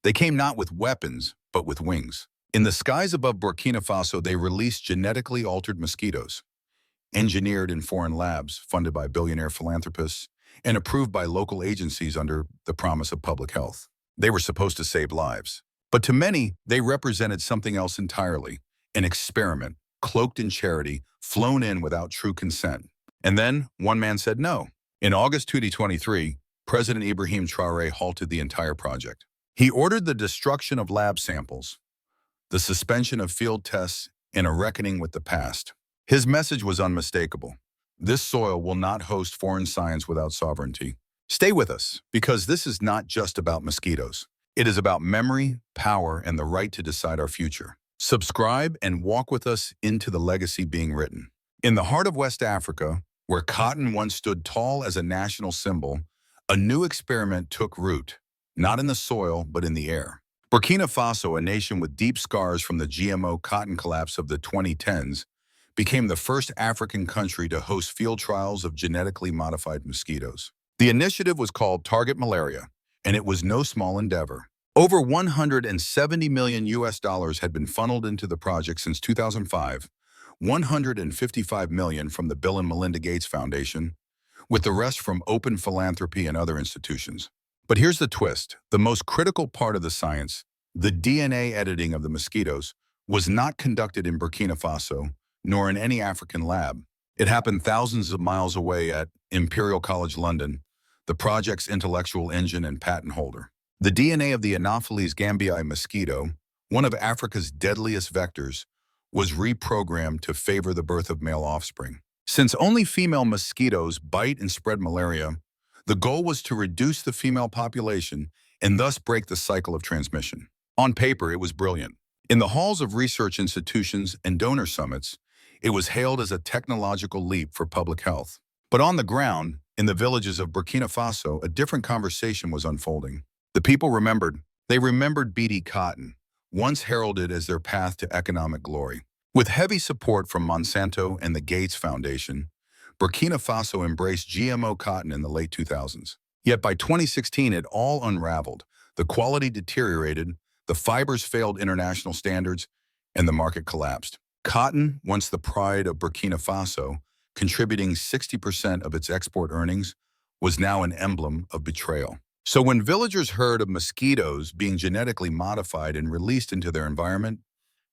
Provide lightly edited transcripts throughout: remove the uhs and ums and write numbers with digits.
They came not with weapons, but with wings. In the skies above Burkina Faso, they released genetically altered mosquitoes, engineered in foreign labs, funded by billionaire philanthropists, and approved by local agencies under the promise of public health. They were supposed to save lives. But to many, they represented something else entirely, an experiment, cloaked in charity, flown in without true consent. And then, one man said no. In August 2023, President Ibrahim Traoré halted the entire project. He ordered the destruction of lab samples, the suspension of field tests, and a reckoning with the past. His message was unmistakable. This soil will not host foreign science without sovereignty. Stay with us, because this is not just about mosquitoes. It is about memory, power, and the right to decide our future. Subscribe and walk with us into the legacy being written. In the heart of West Africa, where cotton once stood tall as a national symbol, a new experiment took root, not in the soil, but in the air. Burkina Faso, a nation with deep scars from the GMO cotton collapse of the 2010s, became the first African country to host field trials of genetically modified mosquitoes. The initiative was called Target Malaria, and it was no small endeavor. Over $170 million had been funneled into the project since 2005, $155 million from the Bill and Melinda Gates Foundation, with the rest from open philanthropy and other institutions. But here's the twist. The most critical part of the science, the DNA editing of the mosquitoes, was not conducted in Burkina Faso, nor in any African lab. It happened thousands of miles away at Imperial College London, the project's intellectual engine and patent holder. The DNA of the Anopheles gambiae mosquito, one of Africa's deadliest vectors, was reprogrammed to favor the birth of male offspring. Since only female mosquitoes bite and spread malaria, the goal was to reduce the female population and thus break the cycle of transmission. On paper, it was brilliant. In the halls of research institutions and donor summits, it was hailed as a technological leap for public health. But on the ground, in the villages of Burkina Faso, a different conversation was unfolding. The people remembered. They remembered BD cotton, once heralded as their path to economic glory. With heavy support from Monsanto and the Gates Foundation, Burkina Faso embraced GMO cotton in the late 2000s. Yet by 2016, it all unraveled. The quality deteriorated, the fibers failed international standards, and the market collapsed. Cotton, once the pride of Burkina Faso, contributing 60% of its export earnings, was now an emblem of betrayal. So when villagers heard of mosquitoes being genetically modified and released into their environment,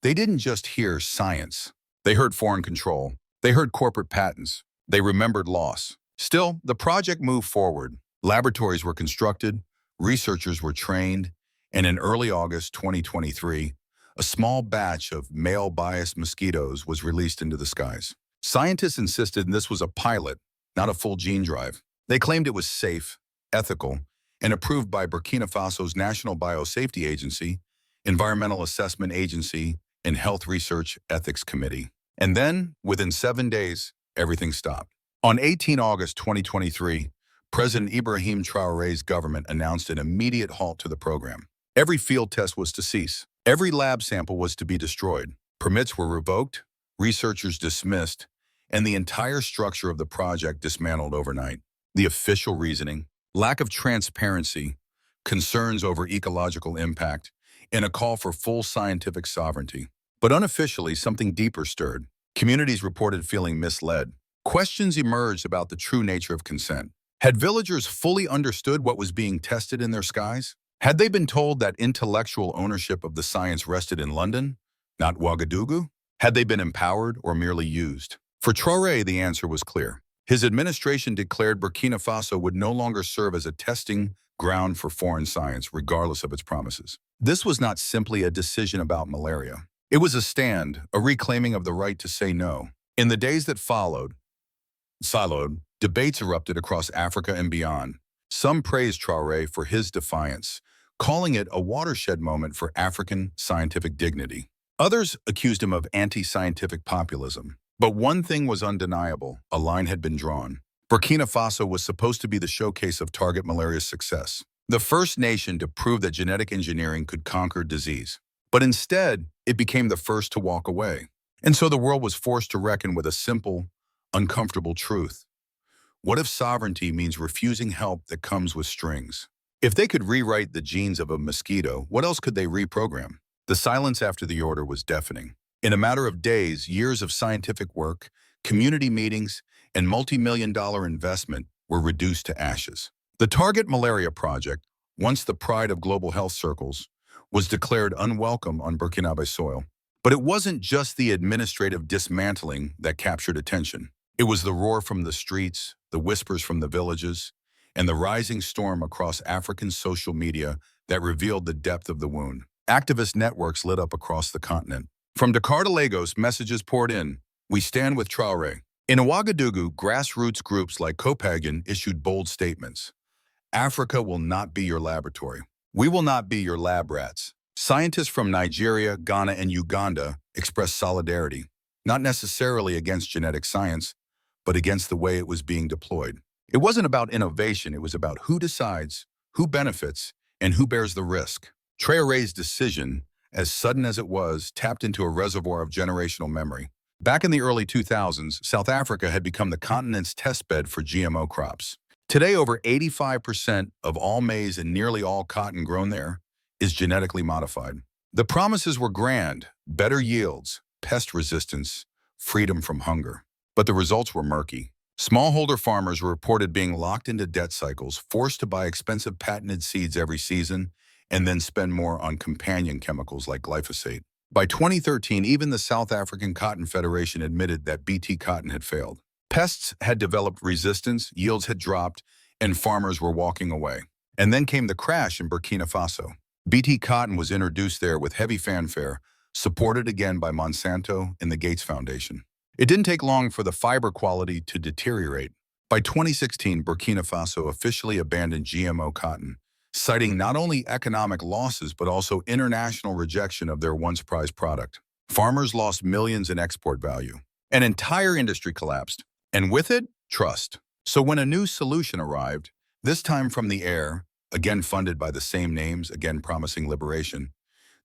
they didn't just hear science. They heard foreign control. They heard corporate patents. They remembered loss. Still, the project moved forward. Laboratories were constructed, researchers were trained, and in early August 2023, a small batch of male-biased mosquitoes was released into the skies. Scientists insisted this was a pilot, not a full gene drive. They claimed it was safe, ethical, and approved by Burkina Faso's National Biosafety Agency, Environmental Assessment Agency, and Health Research Ethics Committee. And then, within 7 days, everything stopped. On 18 August 2023, President Ibrahim Traoré's government announced an immediate halt to the program. Every field test was to cease. Every lab sample was to be destroyed. Permits were revoked, researchers dismissed, and the entire structure of the project dismantled overnight. The official reasoning: lack of transparency, concerns over ecological impact, and a call for full scientific sovereignty. But unofficially, something deeper stirred. Communities reported feeling misled. Questions emerged about the true nature of consent. Had villagers fully understood what was being tested in their skies? Had they been told that intellectual ownership of the science rested in London, not Ouagadougou? Had they been empowered or merely used? For Traoré, the answer was clear. His administration declared Burkina Faso would no longer serve as a testing ground for foreign science, regardless of its promises. This was not simply a decision about malaria. It was a stand, a reclaiming of the right to say no. In the days that followed, debates erupted across Africa and beyond. Some praised Traoré for his defiance, calling it a watershed moment for African scientific dignity. Others accused him of anti-scientific populism. But one thing was undeniable: a line had been drawn. Burkina Faso was supposed to be the showcase of Target Malaria's success, the first nation to prove that genetic engineering could conquer disease. But instead, it became the first to walk away. And so the world was forced to reckon with a simple, uncomfortable truth. What if sovereignty means refusing help that comes with strings? If they could rewrite the genes of a mosquito, what else could they reprogram? The silence after the order was deafening. In a matter of days, years of scientific work, community meetings, and multi-million-dollar investment were reduced to ashes. The Target Malaria Project, once the pride of global health circles, was declared unwelcome on Burkinabe soil. But it wasn't just the administrative dismantling that captured attention. It was the roar from the streets, the whispers from the villages, and the rising storm across African social media that revealed the depth of the wound. Activist networks lit up across the continent. From Dakar to Lagos, messages poured in. We stand with Traoré. In Ouagadougou, grassroots groups like Copagan issued bold statements. Africa will not be your laboratory. We will not be your lab rats. Scientists from Nigeria, Ghana, and Uganda expressed solidarity, not necessarily against genetic science, but against the way it was being deployed. It wasn't about innovation, it was about who decides, who benefits, and who bears the risk. Traoré's decision, as sudden as it was, tapped into a reservoir of generational memory. Back in the early 2000s, South Africa had become the continent's testbed for GMO crops. Today, over 85% of all maize and nearly all cotton grown there is genetically modified. The promises were grand: better yields, pest resistance, freedom from hunger. But the results were murky. Smallholder farmers were reported being locked into debt cycles, forced to buy expensive patented seeds every season, and then spend more on companion chemicals like glyphosate. By 2013, even the South African Cotton Federation admitted that BT cotton had failed. Pests had developed resistance, yields had dropped, and farmers were walking away. And then came the crash in Burkina Faso. BT cotton was introduced there with heavy fanfare, supported again by Monsanto and the Gates Foundation. It didn't take long for the fiber quality to deteriorate. By 2016, Burkina Faso officially abandoned GMO cotton, citing not only economic losses but also international rejection of their once prized product. Farmers lost millions in export value. An entire industry collapsed. And with it, trust. So when a new solution arrived, this time from the air, again funded by the same names, again promising liberation,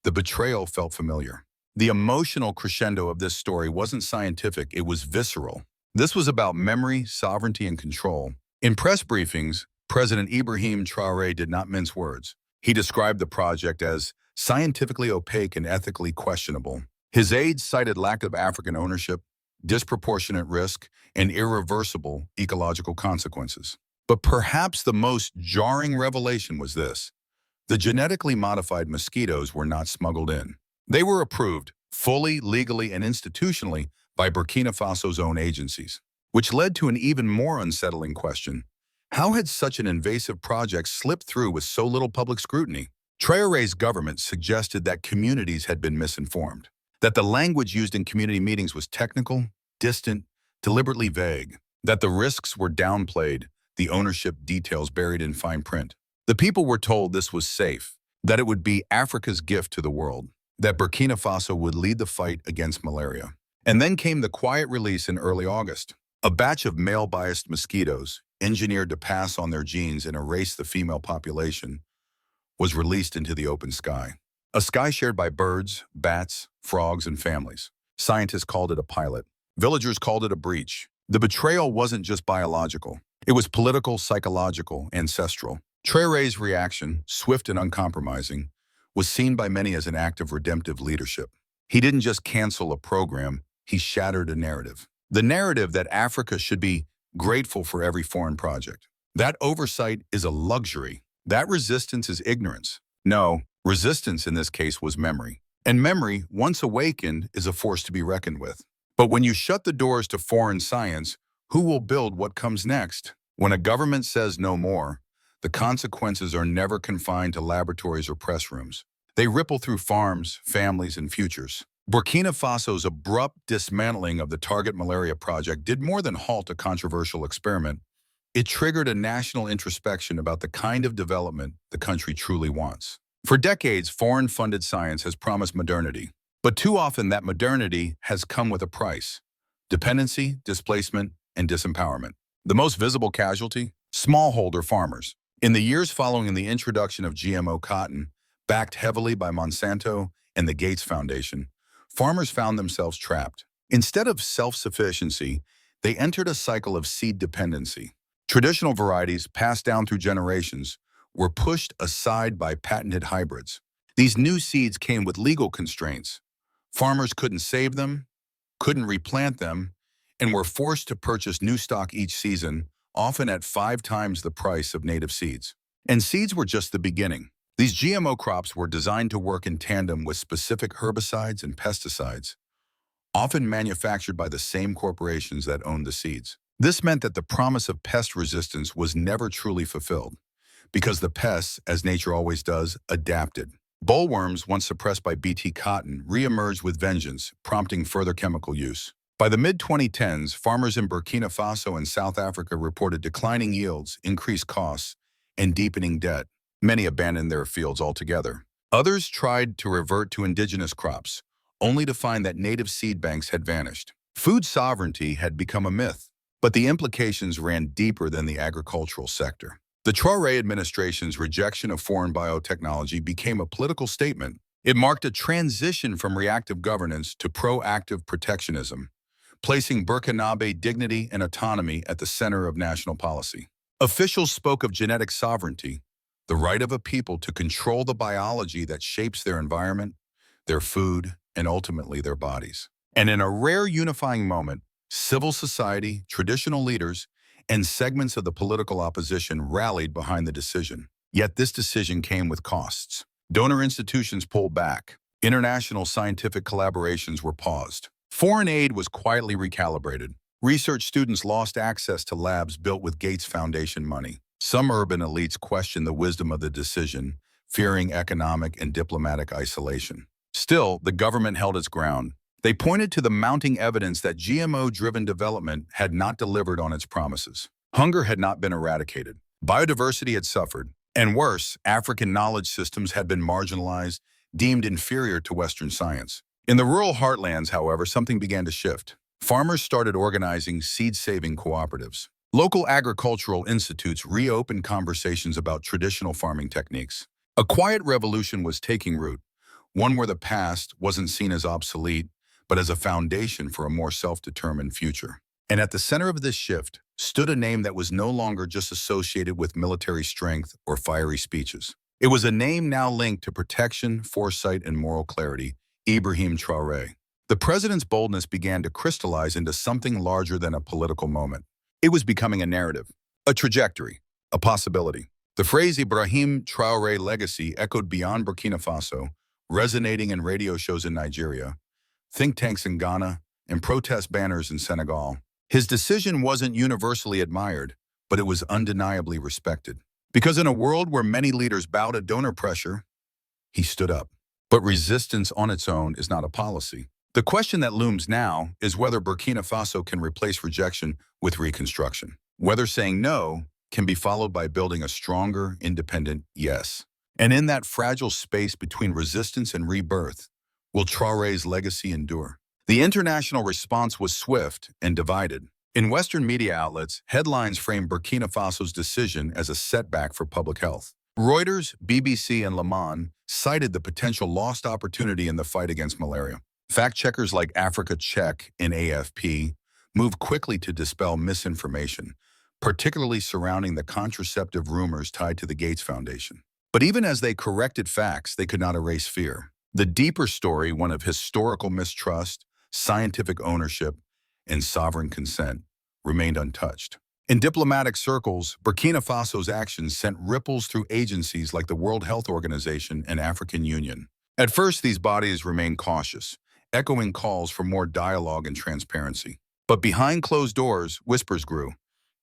the betrayal felt familiar. The emotional crescendo of this story wasn't scientific, it was visceral. This was about memory, sovereignty, and control. In press briefings, President Ibrahim Traoré did not mince words. He described the project as scientifically opaque and ethically questionable. His aides cited lack of African ownership, disproportionate risk, and irreversible ecological consequences. But perhaps the most jarring revelation was this: the genetically modified mosquitoes were not smuggled in. They were approved, fully, legally, and institutionally, by Burkina Faso's own agencies, which led to an even more unsettling question. How had such an invasive project slipped through with so little public scrutiny? Traoré's government suggested that communities had been misinformed, that the language used in community meetings was technical, distant, deliberately vague, that the risks were downplayed, the ownership details buried in fine print. The people were told this was safe, that it would be Africa's gift to the world, that Burkina Faso would lead the fight against malaria. And then came the quiet release in early August. A batch of male-biased mosquitoes, engineered to pass on their genes and erase the female population, was released into the open sky. A sky shared by birds, bats, frogs, and families. Scientists called it a pilot. Villagers called it a breach. The betrayal wasn't just biological. It was political, psychological, ancestral. Traoré's reaction, swift and uncompromising, was seen by many as an act of redemptive leadership. He didn't just cancel a program, he shattered a narrative. The narrative that Africa should be grateful for every foreign project. That oversight is a luxury. That resistance is ignorance. No, resistance in this case was memory. And memory, once awakened, is a force to be reckoned with. But when you shut the doors to foreign science, who will build what comes next? When a government says no more, the consequences are never confined to laboratories or press rooms. They ripple through farms, families, and futures. Burkina Faso's abrupt dismantling of the Target Malaria Project did more than halt a controversial experiment. It triggered a national introspection about the kind of development the country truly wants. For decades, foreign-funded science has promised modernity. But too often that modernity has come with a price: dependency, displacement, and disempowerment. The most visible casualty? Smallholder farmers. In the years following the introduction of GMO cotton, backed heavily by Monsanto and the Gates Foundation, farmers found themselves trapped. Instead of self-sufficiency, they entered a cycle of seed dependency. Traditional varieties, passed down through generations, were pushed aside by patented hybrids. These new seeds came with legal constraints. Farmers couldn't save them, couldn't replant them, and were forced to purchase new stock each season, often at 5 times the price of native seeds. And seeds were just the beginning. These GMO crops were designed to work in tandem with specific herbicides and pesticides, often manufactured by the same corporations that owned the seeds. This meant that the promise of pest resistance was never truly fulfilled, because the pests, as nature always does, adapted. Bollworms, once suppressed by Bt cotton, re-emerged with vengeance, prompting further chemical use. By the mid-2010s, farmers in Burkina Faso and South Africa reported declining yields, increased costs, and deepening debt. Many abandoned their fields altogether. Others tried to revert to indigenous crops, only to find that native seed banks had vanished. Food sovereignty had become a myth, but the implications ran deeper than the agricultural sector. The Traoré administration's rejection of foreign biotechnology became a political statement. It marked a transition from reactive governance to proactive protectionism, placing Burkinabe dignity and autonomy at the center of national policy. Officials spoke of genetic sovereignty, the right of a people to control the biology that shapes their environment, their food, and ultimately their bodies. And in a rare unifying moment, civil society, traditional leaders, and segments of the political opposition rallied behind the decision. Yet this decision came with costs. Donor institutions pulled back. International scientific collaborations were paused. Foreign aid was quietly recalibrated. Research students lost access to labs built with Gates Foundation money. Some urban elites questioned the wisdom of the decision, fearing economic and diplomatic isolation. Still, the government held its ground. They pointed to the mounting evidence that GMO-driven development had not delivered on its promises. Hunger had not been eradicated. Biodiversity had suffered. And worse, African knowledge systems had been marginalized, deemed inferior to Western science. In the rural heartlands, however, something began to shift. Farmers started organizing seed-saving cooperatives. Local agricultural institutes reopened conversations about traditional farming techniques. A quiet revolution was taking root, one where the past wasn't seen as obsolete, but as a foundation for a more self-determined future. And at the center of this shift stood a name that was no longer just associated with military strength or fiery speeches. It was a name now linked to protection, foresight, and moral clarity: Ibrahim Traoré. The president's boldness began to crystallize into something larger than a political moment. It was becoming a narrative, a trajectory, a possibility. The phrase Ibrahim Traoré legacy echoed beyond Burkina Faso, resonating in radio shows in Nigeria, think tanks in Ghana, and protest banners in Senegal. His decision wasn't universally admired, but it was undeniably respected. Because in a world where many leaders bow to donor pressure, he stood up. But resistance on its own is not a policy. The question that looms now is whether Burkina Faso can replace rejection with reconstruction. Whether saying no can be followed by building a stronger, independent yes. And in that fragile space between resistance and rebirth, will Traoré's legacy endure? The international response was swift and divided. In Western media outlets, headlines framed Burkina Faso's decision as a setback for public health. Reuters, BBC, and Le Monde cited the potential lost opportunity in the fight against malaria. Fact-checkers like Africa Check and AFP moved quickly to dispel misinformation, particularly surrounding the contraceptive rumors tied to the Gates Foundation. But even as they corrected facts, they could not erase fear. The deeper story, one of historical mistrust, scientific ownership, and sovereign consent, remained untouched. In diplomatic circles, Burkina Faso's actions sent ripples through agencies like the World Health Organization and African Union. At first, these bodies remained cautious, echoing calls for more dialogue and transparency. But behind closed doors, whispers grew.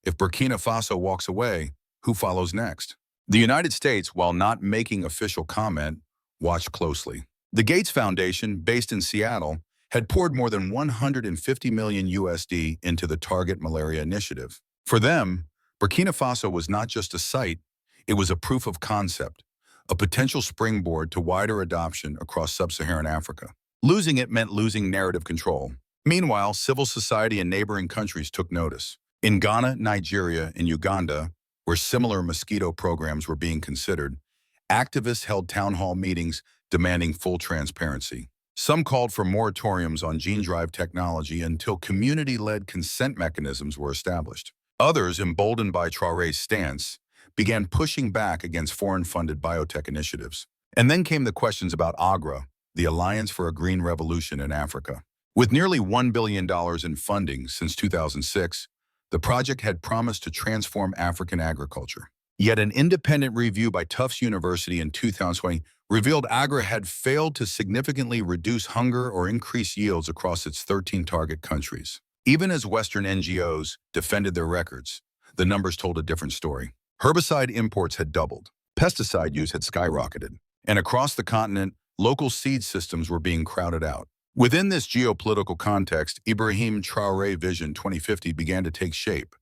If Burkina Faso walks away, who follows next? The United States, while not making official comment, watched closely. The Gates Foundation, based in Seattle, had poured more than $150 million USD into the Target Malaria initiative. For them, Burkina Faso was not just a site, it was a proof of concept, a potential springboard to wider adoption across sub-Saharan Africa. Losing it meant losing narrative control. Meanwhile, civil society in neighboring countries took notice. In Ghana, Nigeria, and Uganda, where similar mosquito programs were being considered, activists held town hall meetings demanding full transparency. Some called for moratoriums on gene-drive technology until community-led consent mechanisms were established. Others, emboldened by Traoré's stance, began pushing back against foreign-funded biotech initiatives. And then came the questions about AGRA, the Alliance for a Green Revolution in Africa. With nearly $1 billion in funding since 2006, the project had promised to transform African agriculture. Yet an independent review by Tufts University in 2020 revealed AGRA had failed to significantly reduce hunger or increase yields across its 13 target countries. Even as Western NGOs defended their records, the numbers told a different story. Herbicide imports had doubled, pesticide use had skyrocketed, and across the continent, local seed systems were being crowded out. Within this geopolitical context, Ibrahim Traoré Vision 2050 began to take shape,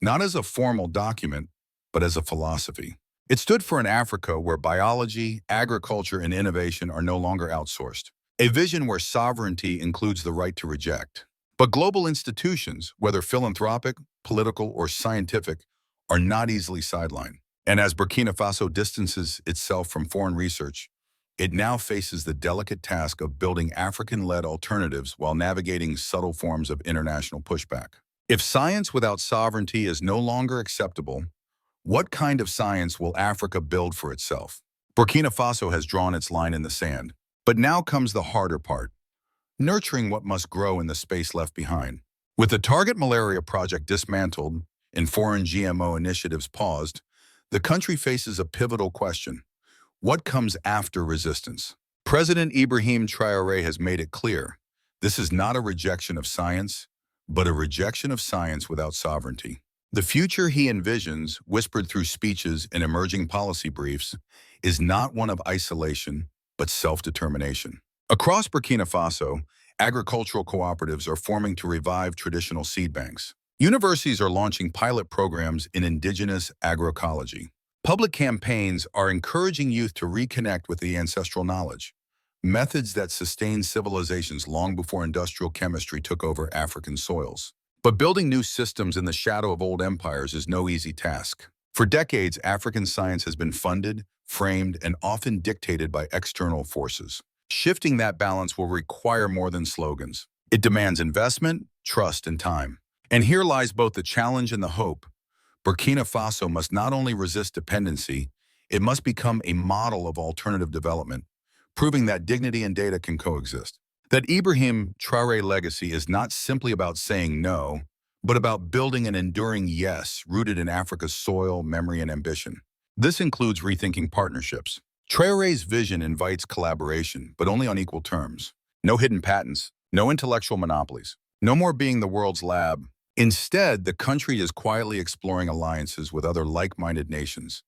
not as a formal document, but as a philosophy. It stood for an Africa where biology, agriculture, and innovation are no longer outsourced. A vision where sovereignty includes the right to reject. But global institutions, whether philanthropic, political, or scientific, are not easily sidelined. And as Burkina Faso distances itself from foreign research, it now faces the delicate task of building African-led alternatives while navigating subtle forms of international pushback. If science without sovereignty is no longer acceptable, what kind of science will Africa build for itself? Burkina Faso has drawn its line in the sand. But now comes the harder part, nurturing what must grow in the space left behind. With the Target Malaria project dismantled and foreign GMO initiatives paused, the country faces a pivotal question. What comes after resistance? President Ibrahim Traoré has made it clear. This is not a rejection of science, but a rejection of science without sovereignty. The future he envisions, whispered through speeches and emerging policy briefs, is not one of isolation, but self-determination. Across Burkina Faso, agricultural cooperatives are forming to revive traditional seed banks. Universities are launching pilot programs in indigenous agroecology. Public campaigns are encouraging youth to reconnect with the ancestral knowledge, methods that sustained civilizations long before industrial chemistry took over African soils. But building new systems in the shadow of old empires is no easy task. For decades, African science has been funded, framed, and often dictated by external forces. Shifting that balance will require more than slogans. It demands investment, trust, and time. And here lies both the challenge and the hope. Burkina Faso must not only resist dependency, it must become a model of alternative development, proving that dignity and data can coexist. That Ibrahim Traoré legacy is not simply about saying no, but about building an enduring yes rooted in Africa's soil, memory, and ambition. This includes rethinking partnerships. Traoré's vision invites collaboration, but only on equal terms. No hidden patents, no intellectual monopolies, no more being the world's lab. Instead, the country is quietly exploring alliances with other like-minded nations,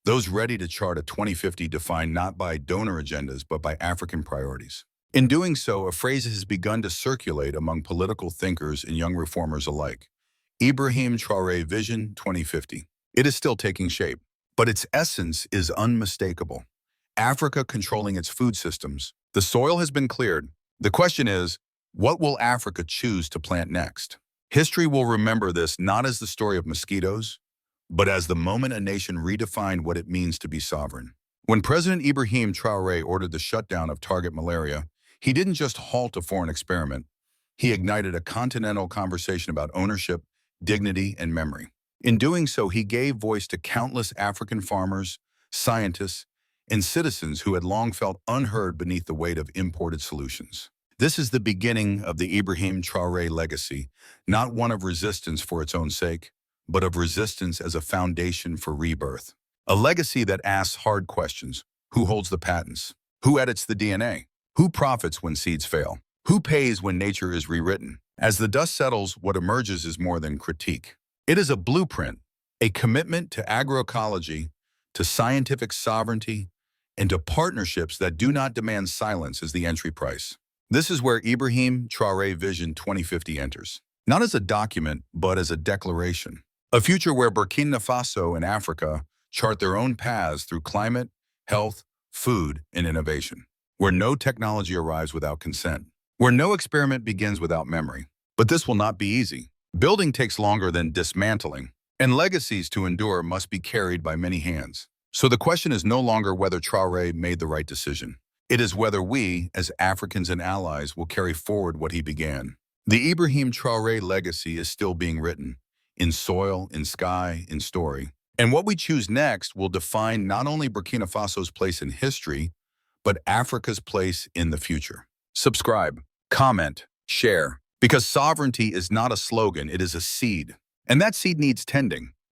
those ready to chart a 2050 defined not by donor agendas, but by African priorities. In doing so, a phrase has begun to circulate among political thinkers and young reformers alike. Ibrahim Traoré Vision 2050. It is still taking shape, but its essence is unmistakable. Africa controlling its food systems. The soil has been cleared. The question is, what will Africa choose to plant next? History will remember this not as the story of mosquitoes, but as the moment a nation redefined what it means to be sovereign. When President Ibrahim Traoré ordered the shutdown of Target Malaria, he didn't just halt a foreign experiment. He ignited a continental conversation about ownership, dignity, and memory. In doing so, he gave voice to countless African farmers, scientists, and citizens who had long felt unheard beneath the weight of imported solutions. This is the beginning of the Ibrahim Traoré legacy, not one of resistance for its own sake, but of resistance as a foundation for rebirth. A legacy that asks hard questions. Who holds the patents? Who edits the DNA? Who profits when seeds fail? Who pays when nature is rewritten? As the dust settles, what emerges is more than critique. It is a blueprint, a commitment to agroecology, to scientific sovereignty, and to partnerships that do not demand silence as the entry price. This is where Ibrahim Traoré Vision 2050 enters, not as a document, but as a declaration. A future where Burkina Faso and Africa chart their own paths through climate, health, food, and innovation. Where no technology arrives without consent. Where no experiment begins without memory. But this will not be easy. Building takes longer than dismantling, and legacies to endure must be carried by many hands. So the question is no longer whether Traoré made the right decision. It is whether we, as Africans and allies, will carry forward what he began. The Ibrahim Traoré legacy is still being written, in soil, in sky, in story. And what we choose next will define not only Burkina Faso's place in history, but Africa's place in the future. Subscribe, comment, share, because sovereignty is not a slogan, it is a seed. And that seed needs tending.